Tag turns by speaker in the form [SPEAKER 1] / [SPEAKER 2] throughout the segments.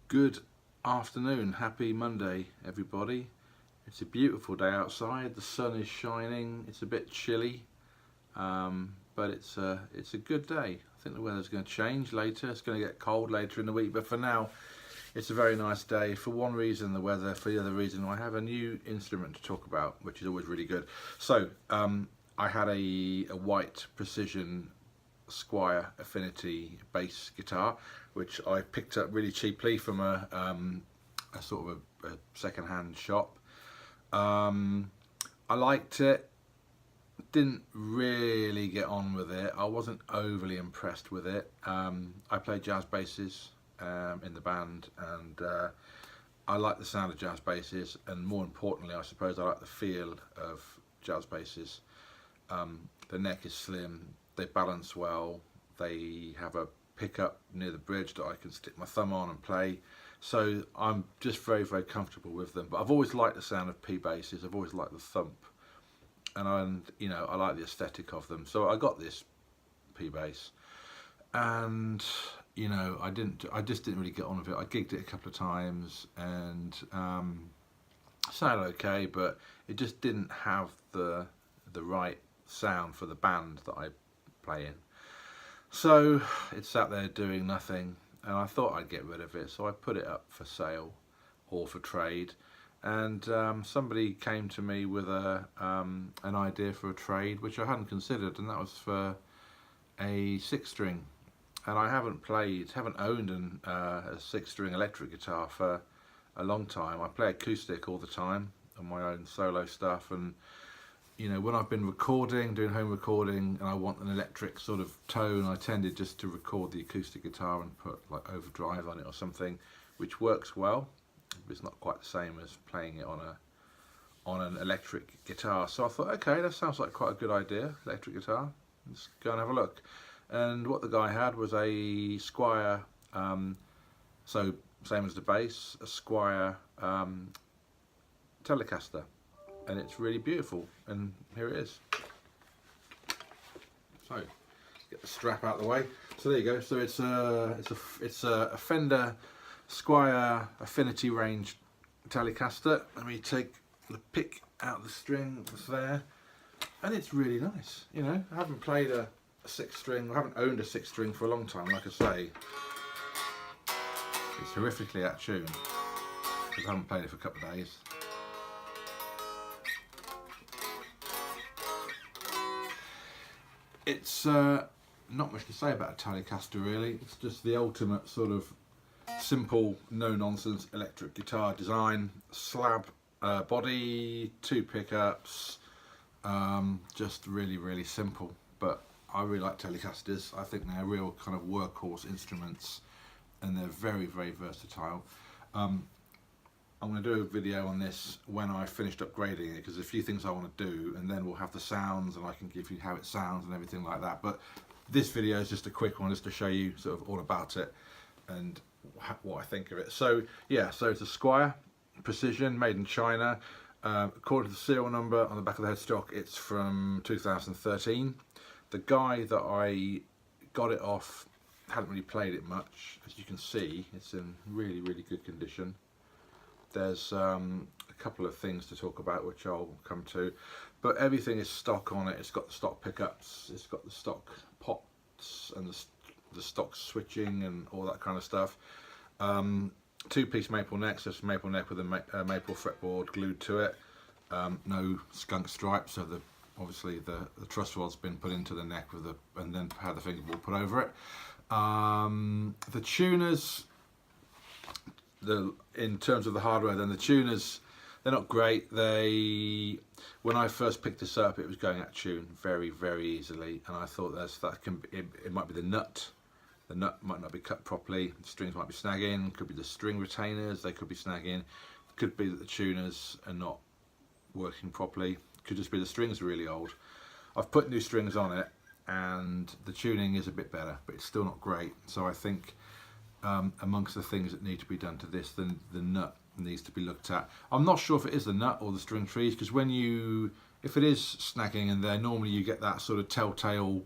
[SPEAKER 1] Good afternoon, happy Monday everybody. It's a beautiful day outside, the sun is shining, it's a bit chilly, but it's a good day. I think the weather's going to change later, it's going to get cold later in the week, but for now it's a very nice day. For one reason the weather, for the other reason I have a new instrument to talk about, which is always really good. So I had a white precision Squier Affinity bass guitar, which I picked up really cheaply from a sort of a second-hand shop. I liked it, didn't really get on with it. I wasn't overly impressed with it. I play jazz basses in the band, and I like the sound of jazz basses, and more importantly I suppose I like the feel of jazz basses. The neck is slim, they balance well, they have a pickup near the bridge that I can stick my thumb on and play, so I'm just very comfortable with them. But I've always liked the sound of P basses, I've always liked the thump, and you know, I like the aesthetic of them. So I got this P bass, and you know, I just didn't really get on with it. I gigged it a couple of times and sounded okay, but it just didn't have the right sound for the band that I play in. So it sat there doing nothing, and I thought I'd get rid of it, so I put it up for sale or for trade, and somebody came to me with an idea for a trade which I hadn't considered, and that was for a 6-string. And I haven't owned a 6-string electric guitar for a long time. I play acoustic all the time on my own solo stuff, and you know, when I've been recording, doing home recording, and I want an electric sort of tone, I tended just to record the acoustic guitar and put like overdrive on it or something, which works well. It's not quite the same as playing it on an electric guitar. So I thought, okay, that sounds like quite a good idea, electric guitar. Let's go and have a look. And what the guy had was a Squier, so same as the bass, a Squier Telecaster. And it's really beautiful, and here it is. So get the strap out of the way. So there you go. So it's a Fender Squier Affinity range Telecaster. Let me take the pick out of the string that's there, and it's really nice. You know, I haven't played a 6-string, I haven't owned a 6-string for a long time. Like I say, it's horrifically out of tune because I haven't played it for a couple of days. It's not much to say about a Telecaster really. It's just the ultimate sort of simple, no-nonsense electric guitar design. Slab body, 2 pickups, just really simple. But I really like Telecasters. I think they're real kind of workhorse instruments, and they're very versatile. I'm going to do a video on this when I finished upgrading it, because there's a few things I want to do, and then we'll have the sounds and I can give you how it sounds and everything like that. But this video is just a quick one, just to show you sort of all about it and what I think of it. So yeah, so it's a Squier Precision, made in China. According to the serial number on the back of the headstock, it's from 2013. The guy that I got it off hadn't really played it much. As you can see, it's in really good condition. There's a couple of things to talk about which I'll come to, but everything is stock on it. It's got the stock pickups, it's got the stock pots and the stock switching and all that kind of stuff. 2-piece maple neck, so it's maple neck with a maple fretboard glued to it. No skunk stripes, so obviously the truss rod's been put into the neck with and then had the fingerboard put over it. The tuners, in terms of the hardware, then the tuners, they're not great. When I first picked this up, it was going out of tune very easily, and I thought it might be the nut. The nut might not be cut properly. The strings might be snagging. Could be the string retainers. They could be snagging. Could be that the tuners are not working properly. Could just be the strings are really old. I've put new strings on it, and the tuning is a bit better, but it's still not great. So I think amongst the things that need to be done to this, then the nut needs to be looked at. I'm not sure if it is the nut or the string trees, because if it is snagging in there, normally you get that sort of telltale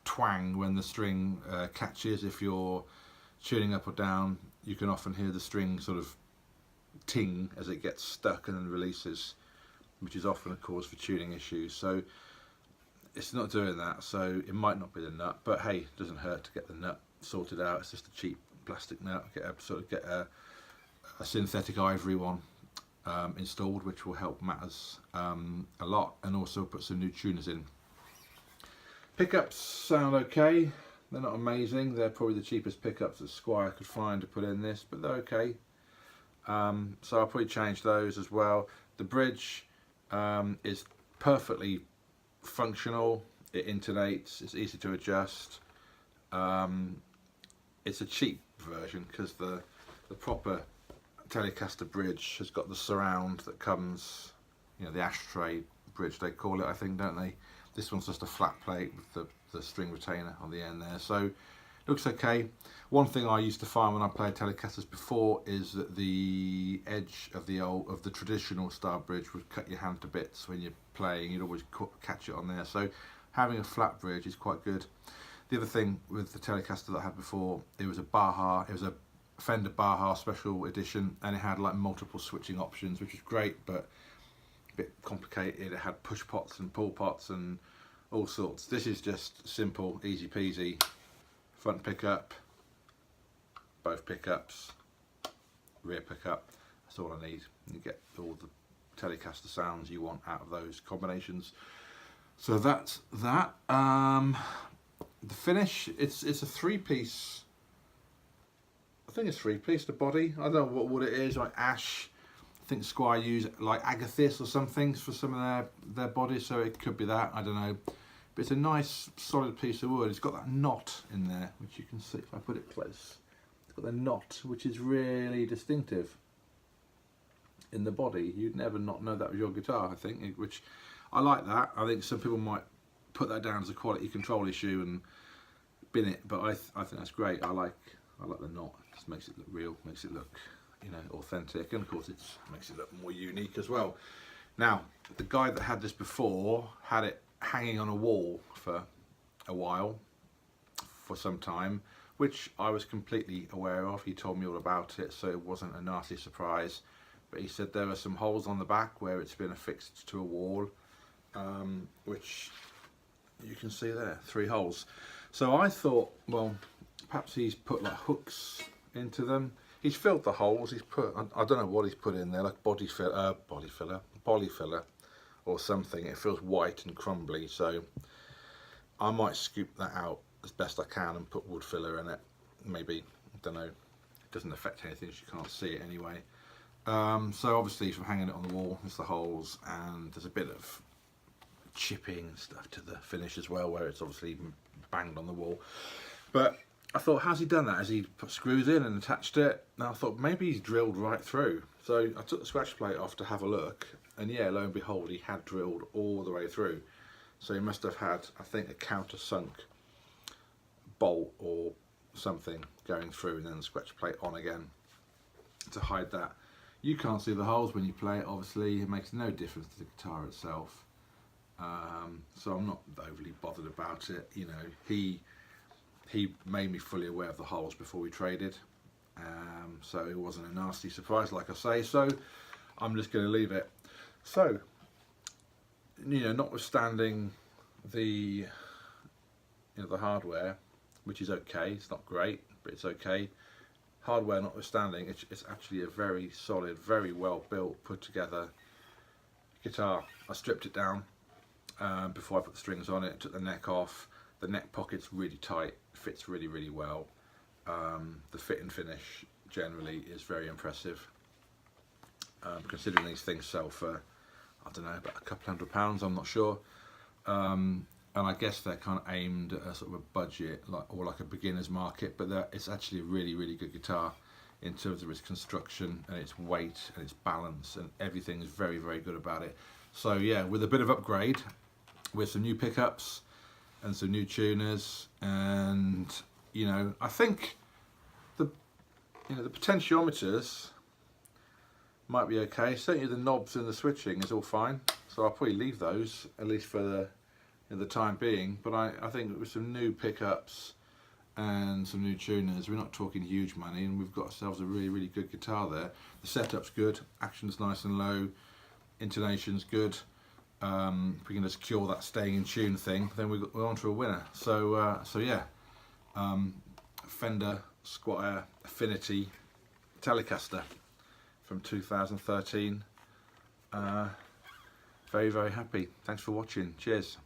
[SPEAKER 1] twang when the string catches, if you're tuning up or down, you can often hear the string sort of ting as it gets stuck and then releases, which is often a cause for tuning issues. So it's not doing that, so it might not be the nut, but hey, it doesn't hurt to get the nut sorted out. It's just a cheap plastic nut. Get a synthetic ivory one installed, which will help matters a lot, and also put some new tuners in. Pickups sound okay. They're not amazing. They're probably the cheapest pickups that Squier could find to put in this, but they're okay. So I'll probably change those as well. The bridge is perfectly functional. It intonates. It's easy to adjust. It's a cheap version because the proper Telecaster bridge has got the surround that comes, you know, the ashtray bridge they call it, I think, don't they? This one's just a flat plate with the string retainer on the end there, so looks okay. One thing I used to find when I played Telecasters before is that the edge of the traditional style bridge would cut your hand to bits when you're playing. You'd always catch it on there, so having a flat bridge is quite good. The other thing with the Telecaster that I had before, it was a Fender Baja special edition, and it had like multiple switching options, which was great, but a bit complicated. It had push pots and pull pots and all sorts. This is just simple, easy peasy. Front pickup, both pickups, rear pickup. That's all I need. You get all the Telecaster sounds you want out of those combinations. So that's that. The finish, it's a three-piece. I think it's three-piece, the body. I don't know what it is, like ash. I think Squier use like agathis or something for some of their bodies, so it could be that, I don't know. But it's a nice solid piece of wood. It's got that knot in there, which you can see if I put it close. It's got the knot, which is really distinctive in the body. You'd never not know that was your guitar, I think, which I like that. I think some people might put that down as a quality control issue and bin it, but I think that's great. I like the knot. It just makes it look real, makes it look, you know, authentic, and of course it makes it look more unique as well. Now, the guy that had this before had it hanging on a wall for a while, for some time, which I was completely aware of. He told me all about it, so it wasn't a nasty surprise. But he said there are some holes on the back where it's been affixed to a wall, which you can see there, 3 holes. So I thought, well, perhaps he's put like hooks into them. He's filled the holes. He's put, I don't know what he's put in there, like poly filler or something. It feels white and crumbly, so I might scoop that out as best I can and put wood filler in it. Maybe, I don't know. It doesn't affect anything, so you can't see it anyway. So obviously from hanging it on the wall, there's the holes, and there's a bit of chipping and stuff to the finish as well, where it's obviously banged on the wall. But I thought, how's he done that? Has he put screws in and attached it? And I thought maybe he's drilled right through. So I took the scratch plate off to have a look, and yeah, lo and behold, he had drilled all the way through. So he must have had, I think, a countersunk bolt or something going through, and then the scratch plate on again to hide that. You can't see the holes when you play it, obviously. It makes no difference to the guitar itself. So I'm not overly bothered about it. You know, he made me fully aware of the holes before we traded, so it wasn't a nasty surprise, like I say. So I'm just going to leave it. So, you know, notwithstanding the the hardware, which is okay, it's not great, but it's okay. Hardware notwithstanding, it's actually a very solid, very well built, put together guitar. I stripped it down before I put the strings on it, took the neck off. The neck pocket's really tight, fits really, really well. The fit and finish generally is very impressive. Considering these things sell for, I don't know, about a couple £100, I'm not sure. And I guess they're kind of aimed at a sort of a budget, or like a beginner's market, but it's actually a really, really good guitar in terms of its construction and its weight and its balance, and everything is very, very good about it. So yeah, with a bit of upgrade, with some new pickups and some new tuners, and you know, I think the potentiometers might be okay. Certainly the knobs and the switching is all fine, so I'll probably leave those at least for the time being. But I think with some new pickups and some new tuners. We're not talking huge money, and we've got ourselves a really good guitar there. The setup's good, action's nice and low, intonation's good. If we can just cure that staying in tune thing, then we're on to a winner. So yeah, Fender Squier Affinity Telecaster from 2013. Very happy. Thanks for watching. Cheers.